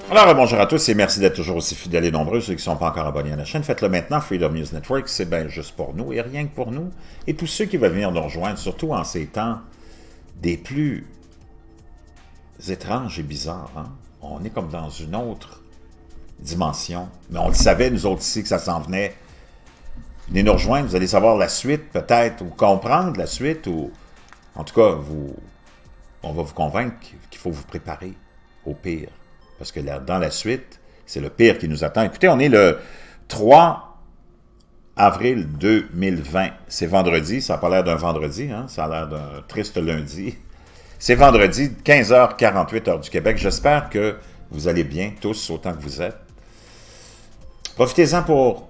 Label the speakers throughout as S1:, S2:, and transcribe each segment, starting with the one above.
S1: Alors, bonjour à tous et merci d'être toujours aussi fidèles et nombreux. Ceux qui ne sont pas encore abonnés à la chaîne, faites-le maintenant. Freedom News Network, c'est bien juste pour nous et rien que pour nous. Et tous ceux qui veulent venir nous rejoindre, surtout en ces temps des plus étranges et bizarres. Hein? On est comme dans une autre dimension. Mais on le savait, nous autres ici, que ça s'en venait. Venez nous rejoindre, vous allez savoir la suite peut-être, ou comprendre la suite, ou en tout cas, on va vous convaincre qu'il faut vous préparer au pire. Parce que dans la suite, c'est le pire qui nous attend. Écoutez, on est le 3 avril 2020. C'est vendredi, ça n'a pas l'air d'un vendredi, hein? Ça a l'air d'un triste lundi. C'est vendredi, 15h48 heure du Québec. J'espère que vous allez bien, tous, autant que vous êtes. Profitez-en pour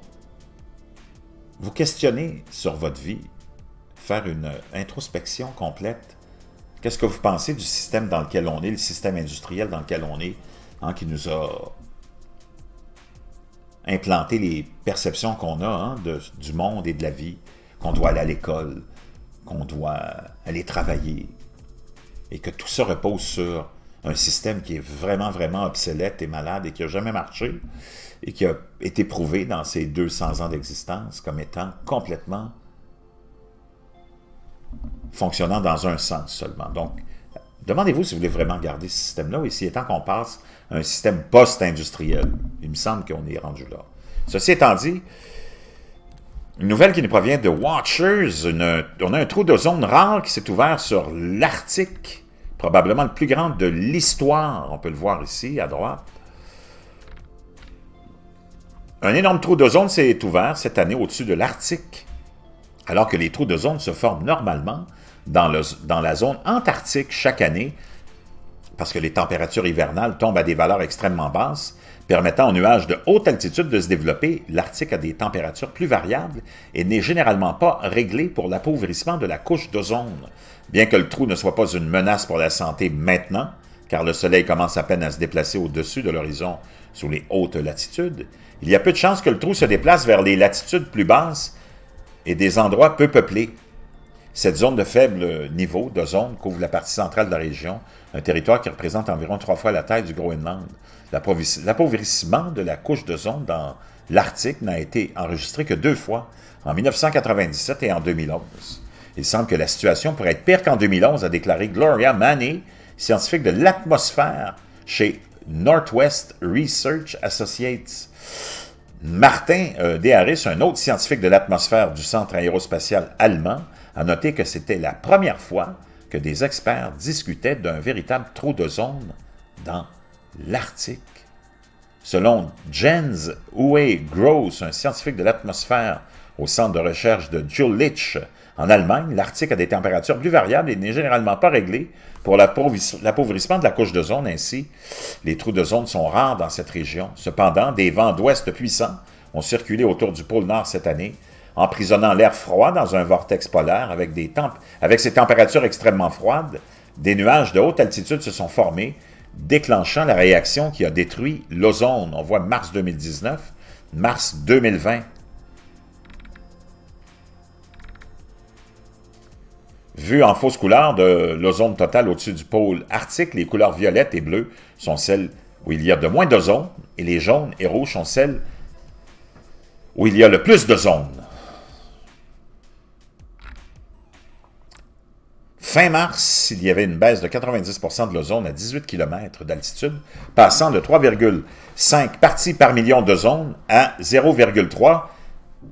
S1: vous questionner sur votre vie, faire une introspection complète. Qu'est-ce que vous pensez du système dans lequel on est, le système industriel dans lequel on est, hein, qui nous a implanté les perceptions qu'on a hein, du monde et de la vie, qu'on doit aller à l'école, qu'on doit aller travailler, et que tout ça repose sur un système qui est vraiment, vraiment obsolète et malade et qui n'a jamais marché, et qui a été prouvé dans ses 200 ans d'existence comme étant complètement fonctionnant dans un sens seulement. Donc, demandez-vous si vous voulez vraiment garder ce système-là, et s'il est temps qu'on passe à un système post-industriel. Il me semble qu'on est rendu là. Ceci étant dit, une nouvelle qui nous provient de Watchers, on a un trou d'ozone rare qui s'est ouvert sur l'Arctique, probablement le plus grand de l'histoire, on peut le voir ici, à droite. Un énorme trou d'ozone s'est ouvert cette année au-dessus de l'Arctique, alors que les trous d'ozone se forment normalement dans la zone antarctique chaque année, parce que les températures hivernales tombent à des valeurs extrêmement basses, permettant aux nuages de haute altitude de se développer. L'Arctique a des températures plus variables et n'est généralement pas réglé pour l'appauvrissement de la couche d'ozone. Bien que le trou ne soit pas une menace pour la santé maintenant, car le Soleil commence à peine à se déplacer au-dessus de l'horizon sous les hautes latitudes, il y a peu de chances que le trou se déplace vers les latitudes plus basses et des endroits peu peuplés. Cette zone de faible niveau d'ozone couvre la partie centrale de la région, un territoire qui représente environ 3 fois la taille du Groenland. L'appauvrissement de la couche d'ozone dans l'Arctique n'a été enregistré que 2 fois, en 1997 et en 2011. Il semble que la situation pourrait être pire qu'en 2011, a déclaré Gloria Manny, scientifique de l'atmosphère chez Northwest Research Associates. Martin D. Harris, un autre scientifique de l'atmosphère du Centre aérospatial allemand, a noté que c'était la première fois que des experts discutaient d'un véritable trou d'ozone dans l'Arctique. Selon Jens Uwe Gross, un scientifique de l'atmosphère au centre de recherche de Jülich en Allemagne, l'Arctique a des températures plus variables et n'est généralement pas réglé pour l'appauvrissement de la couche d'ozone. Ainsi, les trous d'ozone sont rares dans cette région. Cependant, des vents d'ouest puissants ont circulé autour du pôle Nord cette année, emprisonnant l'air froid dans un vortex polaire avec ces températures extrêmement froides. Des nuages de haute altitude se sont formés, déclenchant la réaction qui a détruit l'ozone. On voit mars 2019, mars 2020. Vu en fausse couleur de l'ozone totale au-dessus du pôle arctique, les couleurs violettes et bleues sont celles où il y a de moins d'ozone, et les jaunes et rouges sont celles où il y a le plus d'ozone. Fin mars, il y avait une baisse de 90% de l'ozone à 18 km d'altitude, passant de 3,5 parties par million d'ozone à 0,3.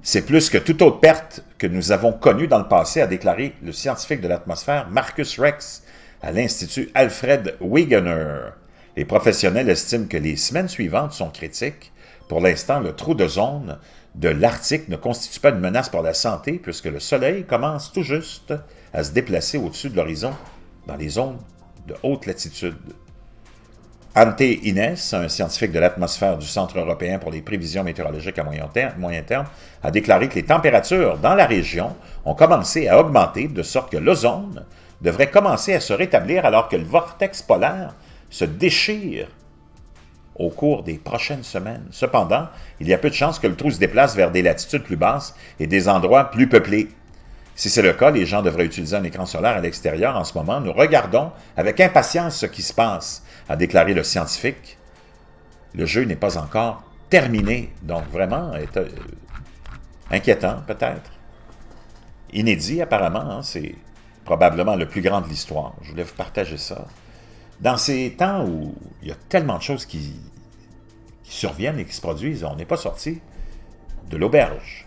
S1: C'est plus que toute autre perte que nous avons connue dans le passé, a déclaré le scientifique de l'atmosphère Marcus Rex à l'Institut Alfred Wegener. Les professionnels estiment que les semaines suivantes sont critiques. Pour l'instant, le trou d'ozone de l'Arctique ne constitue pas une menace pour la santé puisque le Soleil commence tout juste à se déplacer au-dessus de l'horizon dans les zones de haute latitude. Ante Ines, un scientifique de l'atmosphère du Centre européen pour les prévisions météorologiques à moyen terme, a déclaré que les températures dans la région ont commencé à augmenter de sorte que l'ozone devrait commencer à se rétablir alors que le vortex polaire se déchire au cours des prochaines semaines. Cependant, il y a peu de chances que le trou se déplace vers des latitudes plus basses et des endroits plus peuplés. Si c'est le cas, les gens devraient utiliser un écran solaire à l'extérieur en ce moment. Nous regardons avec impatience ce qui se passe, a déclaré le scientifique. le jeu n'est pas encore terminé. Donc, vraiment, inquiétant, peut-être. Inédit, apparemment. Hein, c'est probablement le plus grand de l'histoire. Je voulais vous partager ça. Dans ces temps où il y a tellement de choses qui surviennent et qui se produisent, on n'est pas sorti de l'auberge.